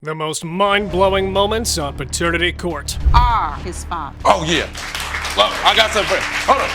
The most mind-blowing moments on paternity court. Are his father. Oh, yeah. Look, I got something for you. Hold on.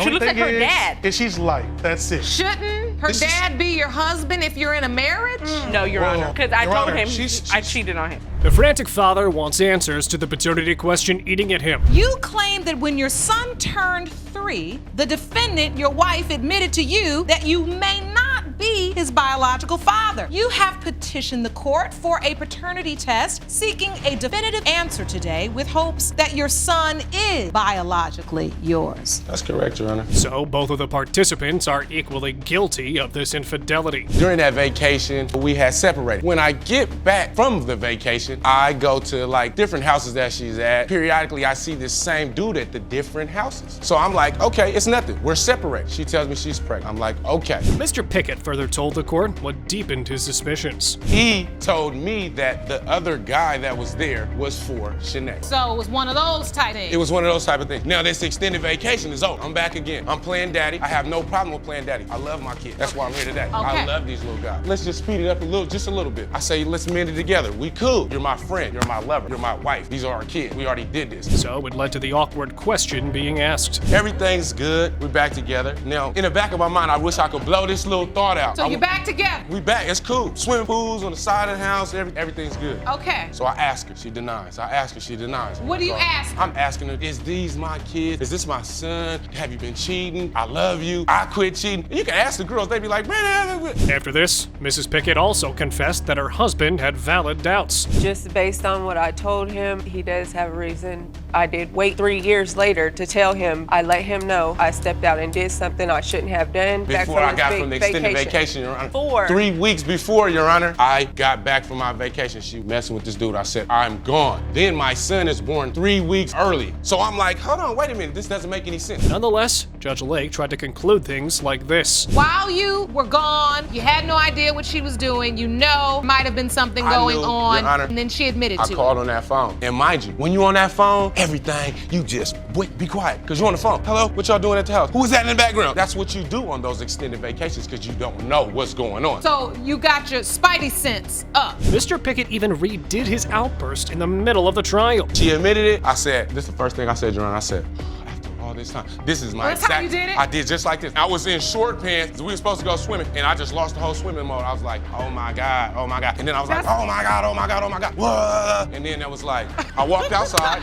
She looks like her dad. Is she's light. That's it. Shouldn't her dad be your husband if you're in a marriage? No, Your Honor, because I Your told Honor, him she's- I cheated on him. The frantic father wants answers to the paternity question eating at him. You claim that when your son turned 3, the defendant, your wife, admitted to you that you may not be his biological father. You have petitioned the court for a paternity test, seeking a definitive answer today with hopes that your son is biologically yours. That's correct, Your Honor. So both of the participants are equally guilty of this infidelity. During that vacation, we had separated. When I get back from the vacation, I go to like different houses that she's at. Periodically, I see this same dude at the different houses. So I'm like, okay, it's nothing. We're separated. She tells me she's pregnant. I'm like, okay. Mr. Pickett further told the court what deepened his suspicions. He told me that the other guy that was there was for Shanae. So it was one of those type things. It was one of those type of things. Now this extended vacation is over. I'm back again. I'm playing daddy. I have no problem with playing daddy. I love my kid. That's why I'm here today. I love these little guys. Let's just speed it up just a little bit. I say, let's mend it together. We cool. You're my friend. You're my lover. You're my wife. These are our kids. We already did this. So it led to the awkward question being asked. Everything's good. We're back together. Now, in the back of my mind, I wish I could blow this little thought out. So you're back together? We back. It's cool. Swimming pools on the side of the house. Everything's good. Okay. So I ask her. She denies. I ask her. She denies. What do you ask her? I'm asking her, is these my kids? Is this my son? Have you been cheating? I love you. I quit cheating. And you can ask the girls. They'd be like, man. After this, Mrs. Pickett also confessed that her husband had valid doubts. Just based on what I told him, he does have a reason. I did wait 3 years later to tell him. I let him know I stepped out and did something I shouldn't have done. Before I got from the extended vacation, Your Honor. 3 weeks before, Your Honor, I got back from my vacation. She messing with this dude. I said, I'm gone. Then my son is born 3 weeks early. So I'm like, hold on, wait a minute. This doesn't make any sense. Nonetheless, Judge Lake tried to conclude things like this. While you were gone, you had no idea what she was doing. You know, might have been something going on. Your Honor, and then she admitted to it. I called on that phone. And mind you, when you on that phone, everything, you just wait, be quiet, because you're on the phone. Hello, what y'all doing at the house? Who is that in the background? That's what you do on those extended vacations, because you don't know what's going on. So you got your spidey sense up. Mr. Pickett even redid his outburst in the middle of the trial. She admitted it. I said, this is the first thing I said, Your Honor. I said, after all this time, this is my That's how you did it? I did just like this. I was in short pants. We were supposed to go swimming, and I just lost the whole swimming mode. I was like, oh my God, oh my God. And then I was like, oh my God, oh my God, oh my God. Whoa. And then that was like, I walked outside.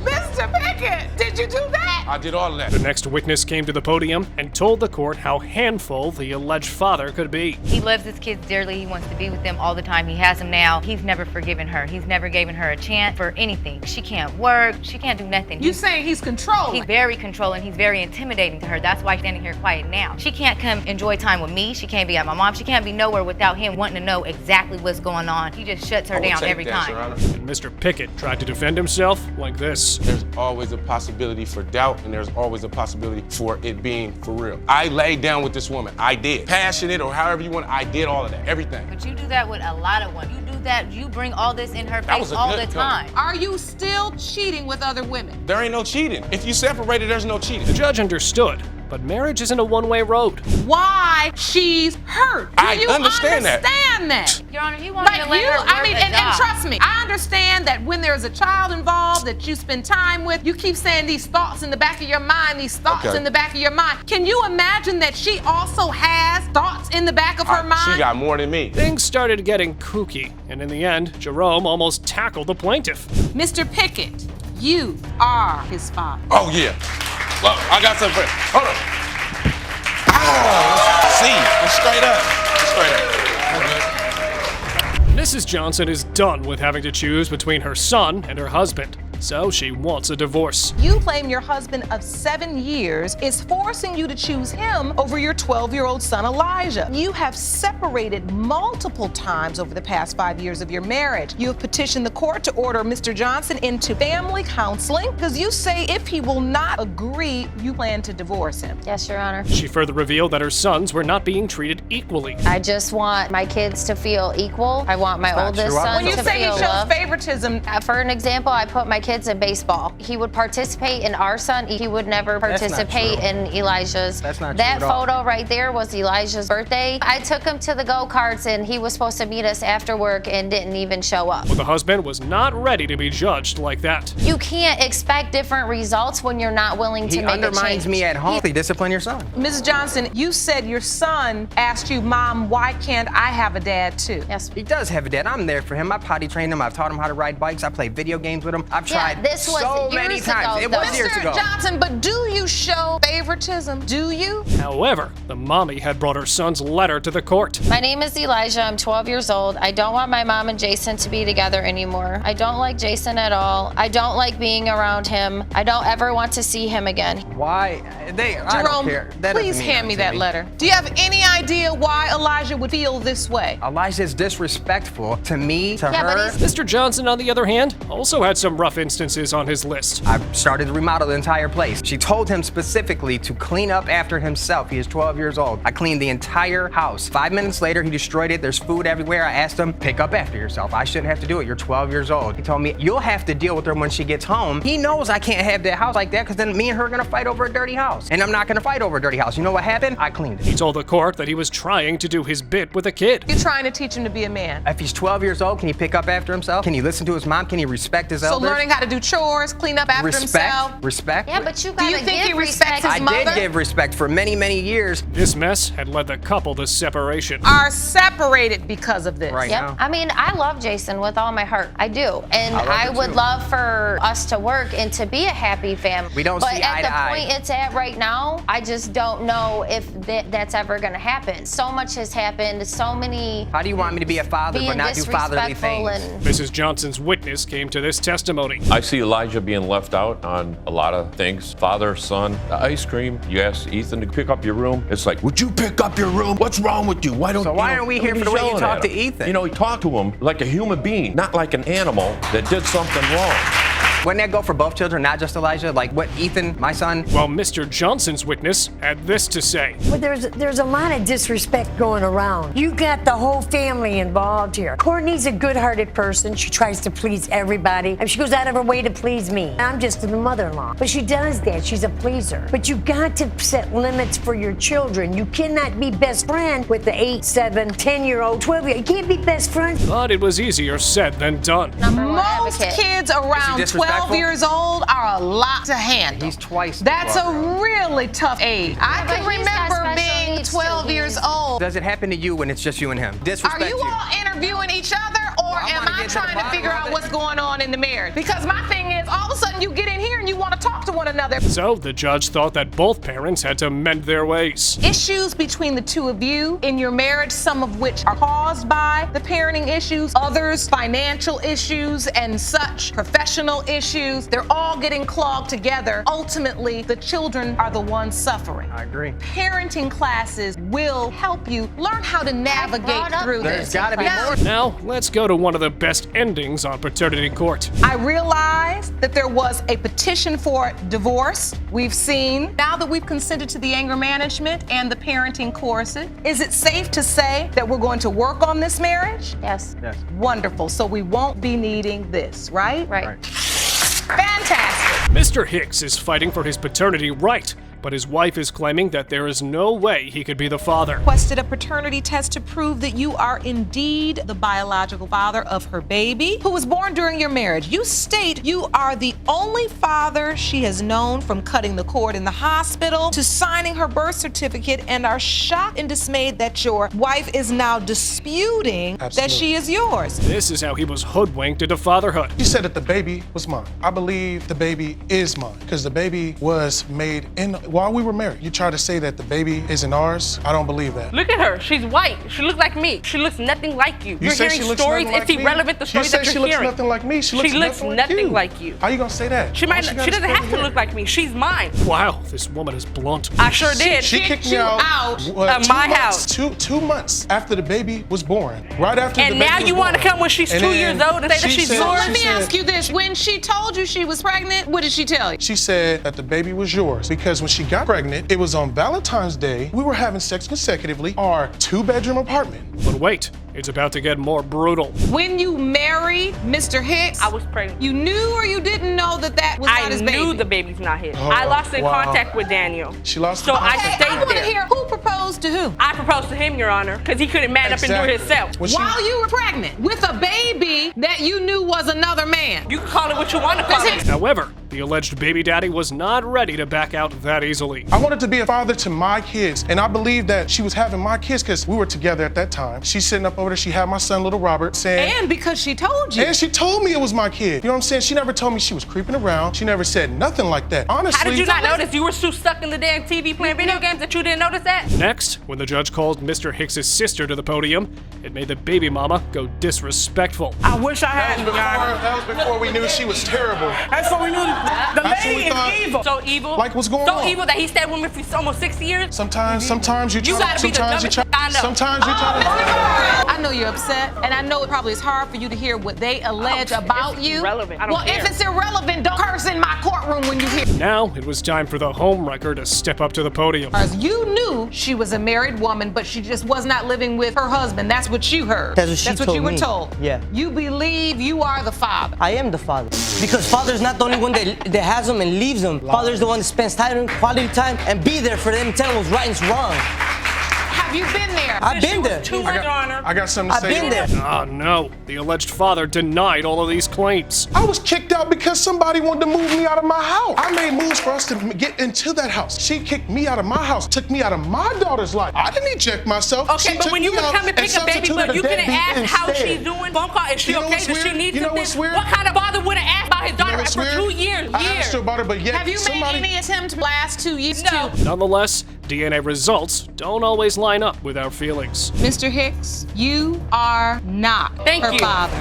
Mr. Pickett, did you do that? I did all of that. The next witness came to the podium and told the court how handful the alleged father could be. He loves his kids dearly. He wants to be with them all the time. He has them now. He's never forgiven her. He's never given her a chance for anything. She can't work. She can't do nothing. You saying he's controlling? He's very controlling. He's very intimidating to her. That's why she's standing here quiet now. She can't come enjoy time with me. She can't be at my mom. She can't be nowhere without him wanting to know exactly what's going on. He just shuts her down every time. Your Honor. And Mr. Pickett tried to defend himself like this. There's always a possibility for doubt, and there's always a possibility for it being for real. I laid down with this woman. I did. Passionate or however you want, I did all of that, everything. But you do that with a lot of women. You do that, you bring all this in her face all the time. Are you still cheating with other women? There ain't no cheating. If you separated, there's no cheating. The judge understood, but marriage isn't a one-way road. Why she's hurt? Do I you understand that. Your Honor, he wanted to let her work and trust me, I understand that when there's a child involved that you spend time with, you keep saying these thoughts in the back of your mind, these thoughts in the back of your mind. Can you imagine that she also has thoughts in the back of her mind? She got more than me. Things started getting kooky, and in the end, Jerome almost tackled the plaintiff. Mr. Pickett, you are his father. Oh, yeah. Look, I got something for you. Hold on. See, it's straight up. It's straight up. Mrs. Johnson is done with having to choose between her son and her husband, so she wants a divorce. You claim your husband of 7 years is forcing you to choose him over your 12-year-old son, Elijah. You have separated multiple times over the past 5 years of your marriage. You have petitioned the court to order Mr. Johnson into family counseling because you say if he will not agree, you plan to divorce him. Yes, Your Honor. She further revealed that her sons were not being treated equally. I just want my kids to feel equal. I want my oldest son When you to say he feel shows loved. favoritism, For an example, I put my kids kids in baseball. He would participate in our son. He would never participate in Elijah's. That's not true That at all. photo right there was Elijah's birthday. I took him to the go-karts and he was supposed to meet us after work and didn't even show up. But the husband was not ready to be judged like that. You can't expect different results when you're not willing to He make a undermines change. me at home. Discipline your son. Mrs. Johnson, you said your son asked you, Mom, why can't I have a dad too? Yes. He does have a dad. I'm there for him. I potty trained him. I've taught him how to ride bikes. I play video games with him. I've tried this was so many years times. ago, It was though. years ago. Mr. Johnson, but do you show favoritism? Do you? However, the mommy had brought her son's letter to the court. My name is Elijah. I'm 12 years old. I don't want my mom and Jason to be together anymore. I don't like Jason at all. I don't like being around him. I don't ever want to see him again. Why? I don't care. Jerome, That please doesn't mean hand me nothing to that letter. Do you have any idea why Elijah would feel this way? Elijah's disrespectful to me, to Yeah, but her. he's- Mr. Johnson, on the other hand, also had some rough instances on his list. I've started to remodel the entire place. She told him specifically to clean up after himself. He is 12 years old. I cleaned the entire house. 5 minutes later, he destroyed it. There's food everywhere. I asked him, pick up after yourself. I shouldn't have to do it. You're 12 years old. He told me, you'll have to deal with her when she gets home. He knows I can't have that house like that because then me and her are going to fight over a dirty house. And I'm not going to fight over a dirty house. You know what happened? I cleaned it. He told the court that he was trying to do his bit with a kid. You're trying to teach him to be a man. If he's 12 years old, can he pick up after himself? Can he listen to his mom? Can he respect his So elders? learning how to do chores, clean up after himself. Respect. Yeah, but you Do gotta you think give he respects respect. his I mother? did give respect for many, many years. This mess had led the couple to separation. Are separated because of this. Right. Yep. now. I mean, I love Jason with all my heart. I do. And I love I her would too. love for us to work and to be a happy family. We don't but see at eye the to eye. point it's at right now, I just don't know if that's ever going to happen. So much has happened. So many How do you want me to be a father but being not do fatherly disrespectful things? and Mrs. Johnson's witness came to this testimony. I see Elijah being left out on a lot of things. Father, son, the ice cream. You ask Ethan to pick up your room. It's like, would you pick up your room? What's wrong with you? Why don't? So why aren't we here for the way you yelling talk at to him? Ethan? You know, talk to him like a human being, not like an animal that did something wrong. Wouldn't that go for both children, not just Elijah? Like what Ethan, my son? While Mr. Johnson's witness had this to say. But there's a lot of disrespect going around. You got the whole family involved here. Courtney's a good-hearted person. She tries to please everybody. And she goes out of her way to please me. I'm just the mother-in-law. But she does that. She's a pleaser. But you got to set limits for your children. You cannot be best friend with the 8, 7, 10-year-old, 12-year-old. You can't be best friends. But it was easier said than done. number one Most advocate. kids around disrespectful? 12 years old are a lot to handle. He's twice. the That's a father. really tough age. I but can he's got remember special being needs, too. 12 years old. Does it happen to you when it's just you and him? Disrespect Are you all interviewing each other, or I am wanna I get to the trying to bottom figure of out it. what's going on in the marriage? Because my thing is, all of a sudden you get in here and you want to talk to one another. So the judge thought that both parents had to mend their ways. Issues between the two of you in your marriage, some of which are caused by the parenting issues, others financial issues and such, professional issues, they're all getting clogged together. Ultimately, the children are the ones suffering. I agree. Parenting classes will help you learn how to navigate brought up through There's this. gotta be Now, more. Now, let's go to one of the best endings on paternity court. I realized that there was a petition for divorce. We've seen, now that we've consented to the anger management and the parenting courses, is it safe to say that we're going to work on this marriage? Yes. Yes. Wonderful. So we won't be needing this, right? Right. Fantastic. Mr. Hicks is fighting for his paternity right, but his wife is claiming that there is no way he could be the father. Requested a paternity test to prove that you are indeed the biological father of her baby, who was born during your marriage. You state you are the only father she has known, from cutting the cord in the hospital to signing her birth certificate, and are shocked and dismayed that your wife is now disputing that she is yours. This is how he was hoodwinked into fatherhood. You said that the baby was mine. I believe the baby is mine because the baby was made while we were married. You try to say that the baby isn't ours. I don't believe that. Look at her. She's white. She looks like me. She looks nothing like you. You You're say hearing she looks stories. nothing It's like me? irrelevant, the stories that You say she you're looks hearing. nothing like me. She looks nothing like you. How you gonna say that? She Why might. she She gotta doesn't spell have to it look like me. She's mine. Wow, this woman is blunt. I sure did. She kicked me you out, out of my house. Two months after the baby was born. Right after And the baby now was you want to born. come when she's And 2 then years old and say that she she's said- yours? Let me she said- ask you this. When she told you she was pregnant, what did she tell you? She said that the baby was yours because when she she got pregnant. It was on Valentine's Day. We were having sex consecutively, our 2-bedroom apartment. But wait, it's about to get more brutal. When you married Mr. Hicks, I was pregnant. you knew or you didn't know that that was not his baby? I knew the baby's not his. Oh, I lost in wow. contact with Daniel. She lost So I contact. stayed I want to there. hear who proposed to who. I proposed to him, Your Honor, because he couldn't man up and do it himself. When she- While you were pregnant with a baby that you knew was another man. You can call it what you want to call it. However, the alleged baby daddy was not ready to back out that easily. I wanted to be a father to my kids, and I believed that she was having my kids because we were together at that time. She's sitting up over there, she had my son, little Robert, saying... And because she told you. And she told me it was my kid. You know what I'm saying? She never told me she was creeping around. She never said nothing like that. Honestly... How did you not notice? You were so stuck in the damn TV playing video games that you didn't notice that? Next, when the judge called Mr. Hicks's sister to the podium, it made the baby mama go disrespectful. I wish I had you, Your Honor. That was before we knew she was terrible. That's what we knew. The That's what lady we is thought. evil. So evil. Like, what's going so on? So evil that he stayed with me for almost 6 years? Sometimes you try. You gotta be the Sometimes you dumbest try. I know. Sometimes you try. I know you're upset, and I know it probably is hard for you to hear what they allege about you. Irrelevant. I don't well, care. if it's irrelevant, don't curse in my courtroom when you hear. Now, it was time for the homewrecker to step up to the podium. As you knew she was a married woman, but she just was not living with her husband. That's what you heard. That's what she told you were me. told. Yeah. You believe you are the father. I am the father. Because father's not the only one that has them and leaves them. Father's the one that spends time, quality time, and be there for them, tell them what's right and what's wrong. Have you been there? I've been there. I got something to say. I've been there. Oh no, the alleged father denied all of these claims. I was kicked out because somebody wanted to move me out of my house. I made moves for us to get into that house. She kicked me out of my house, took me out of my daughter's life. I didn't eject myself. Okay, She but took when you me would out come and pick a baby, substituted but you a couldn't deadbeat ask how instead. she's doing. Phone call, is she You know okay? what's Does she weird? need You know something? what's weird? What kind of father would have asked about his You know daughter what's for weird? 2 years? I asked her about her, but yet Have you somebody... made any attempt last 2 years? No. Nonetheless, DNA results don't always line up with our feelings. Mr. Hicks, you are not Thank her you. father.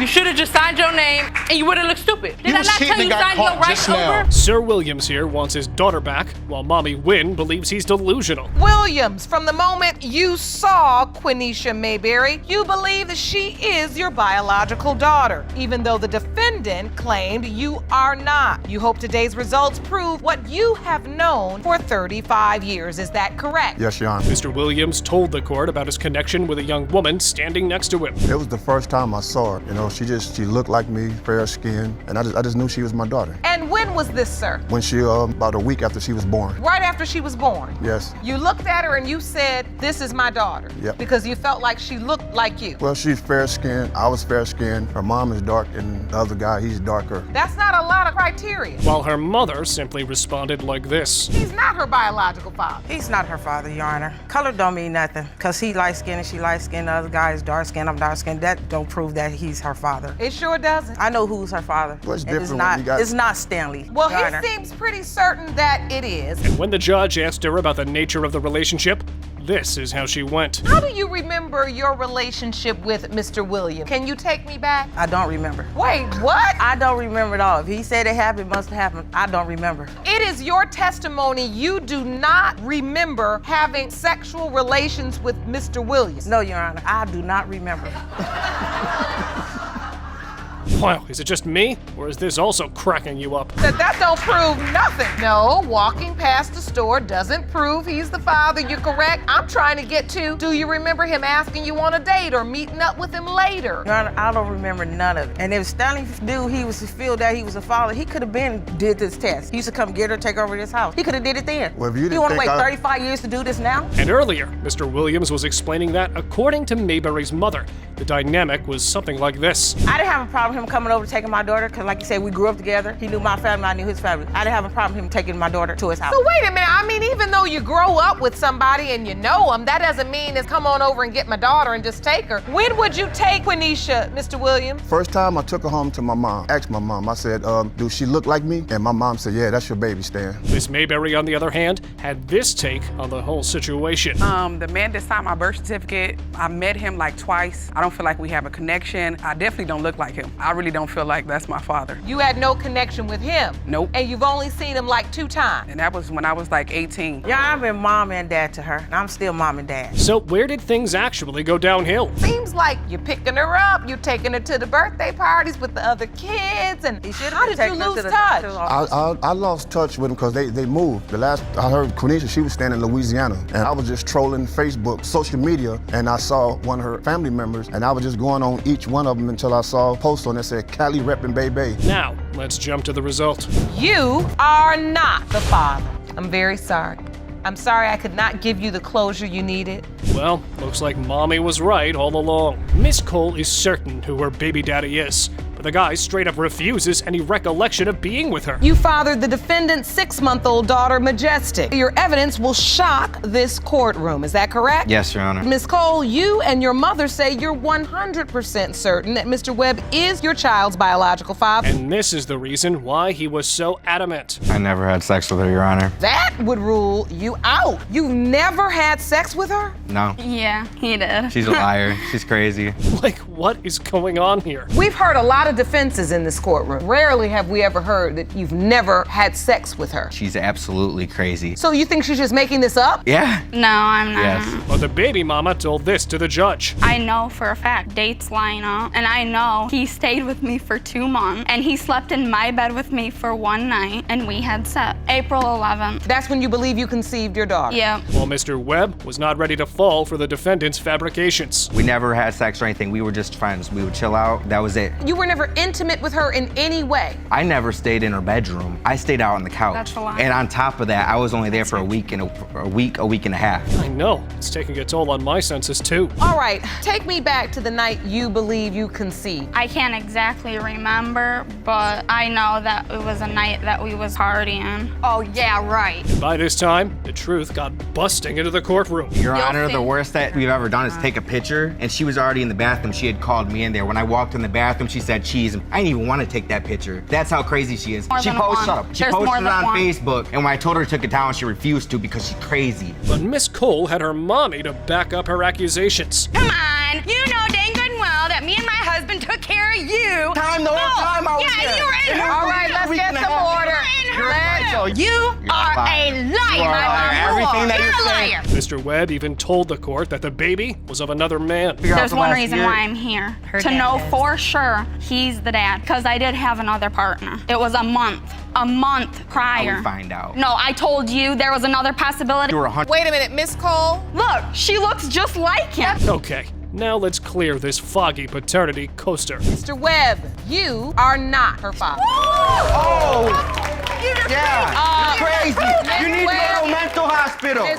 You should have just signed your name and you would have looked stupid. Did You I was not cheating tell you and got sign your caught rights just now. over? Sir Williams here wants his daughter back, while Mommy Wynn believes he's delusional. Williams, from the moment you saw Quenisha Mayberry, you believe that she is your biological daughter, even though the defendant claimed you are not. You hope today's results prove what you have known for 35 years. Is that correct? Yes, Your Honor. Mr. Williams told the court about his connection with a young woman standing next to him. It was the first time I saw her. You know, she looked like me, fair skin, and I just knew she was my daughter. And when was this, sir? When she, about a week after she was born. Right after she was born? Yes. You looked at her and you said, this is my daughter. Yep. Because you felt like she looked like you. Well, she's fair skinned, I was fair skinned, her mom is dark, and the other guy, he's darker. That's not a lot of criteria. While her mother simply responded like this. He's not her biological father. He's not her father, Your Honor. Color don't mean nothing. Because he light-skinned and she light-skinned, the other guy is dark-skinned, I'm dark-skinned. That don't prove that he's her father. It sure doesn't. I know who's her father. Well, it's And different when you got- It's not Stanley. Well, Your he Honor. seems pretty certain that it is. And when the judge asked her about the nature of the relationship, this is how she went. How do you remember your relationship with Mr. Williams? Can you take me back? I don't remember. Wait, what? I don't remember at all. If he said it happened, it must have happened. I don't remember. It is your testimony you do not remember having sexual relations with Mr. Williams. No, Your Honor, I do not remember. Wow, is it just me? Or is this also cracking you up? That don't prove nothing. No, walking past the store doesn't prove he's the father. You're correct. I'm trying to get to, do you remember him asking you on a date or meeting up with him later? Your Honor, I don't remember none of it. And if Stanley knew he was to feel that he was a father, he could have been did this test. He used to come get her, take her over to his house. He could have did it then. Well, if you didn't You want to think wait I- 35 years to do this now? And earlier, Mr. Williams was explaining that, according to Mayberry's mother, the dynamic was something like this. I didn't have a problem him coming over taking my daughter, because like you said, we grew up together. He knew my family, I knew his family. I didn't have a problem him taking my daughter to his house. So wait a minute, I mean, even though you grow up with somebody and you know them, that doesn't mean it's come on over and get my daughter and just take her. When would you take Quenisha, Mr. Williams? First time I took her home to my mom. Asked my mom, I said, do she look like me? And my mom said, yeah, that's your baby, Stan. Miss Mayberry, on the other hand, had this take on the whole situation. The man that signed my birth certificate, I met him like twice. I don't don't feel like we have a connection. I definitely don't look like him. I really don't feel like that's my father. You had no connection with him? Nope. And you've only seen him like 2 times? And that was when I was like 18. Yeah, I've been mom and dad to her, and I'm still mom and dad. So where did things actually go downhill? Seems like you're picking her up, you're taking her to the birthday parties with the other kids, and how did you lose touch? I lost touch with them because they moved. The last I heard Quenisha, she was staying in Louisiana, and I was just trolling Facebook, social media, and I saw one of her family members, and I was just going on each one of them until I saw a post on that said, Cali reppin' baby. Now, let's jump to the result. You are not the father. I'm very sorry. I'm sorry I could not give you the closure you needed. Well, looks like Mommy was right all along. Miss Cole is certain who her baby daddy is, but the guy straight up refuses any recollection of being with her. You fathered the defendant's 6-month-old daughter, Majestic. Your evidence will shock this courtroom, is that correct? Yes, Your Honor. Miss Cole, you and your mother say you're 100% certain that Mr. Webb is your child's biological father. And this is the reason why he was so adamant. I never had sex with her, Your Honor. That would rule you out. You've never had sex with her? No. Yeah, he did. She's a liar. She's crazy. Like, what is going on here? We've heard a lot of defenses in this courtroom. Rarely have we ever heard that you've never had sex with her. She's absolutely crazy. So you think she's just making this up? Yeah. No, I'm not. Yes. But the baby mama told this to the judge. I know for a fact dates line up, and I know he stayed with me for 2 months, and he slept in my bed with me for 1 night, and we had sex. April 11th. That's when you believe you conceived your daughter? Yeah. Well, Mr. Webb was not ready to fall for the defendant's fabrications. We never had sex or anything. We were just friends. We would chill out. That was it. You were never intimate with her in any way? I never stayed in her bedroom. I stayed out on the couch. That's a lie. And on top of that, I was only there for a week and a week and a half. I know. It's taking a toll on my senses, too. All right, take me back to the night you believe you conceived. I can't exactly remember, but I know that it was a night that we was partying. Oh, yeah, right. By this time, the truth got busting into the courtroom. Your Honor, the worst that we've ever done is take a picture, and she was already in the bathroom. She had called me in there. When I walked in the bathroom, she said cheese. I didn't even want to take that picture. That's how crazy she is. She posted it on Facebook, and when I told her to take it down, she refused to because she's crazy. But Miss Cole had her mommy to back up her accusations. Come on, you know dang good and well that me and my husband took care of you. Time the whole time I was yeah, there. you were in her All right, let's get some order. You are a liar, my mom. Everything that You're you're a saying. liar. Mr. Webb even told the court that the baby was of another man. There's one reason why I'm here. Her To dad know is. for sure he's the dad. Because I did have another partner. It was a month prior. I would find out. No, I told you there was another possibility. You were 100. Wait a minute, Miss Cole. Look, she looks just like him. Okay, now let's clear this foggy paternity coaster. Mr. Webb, you are not her father. Oh! Yeah, you're crazy. You need to go to a mental hospital. Miss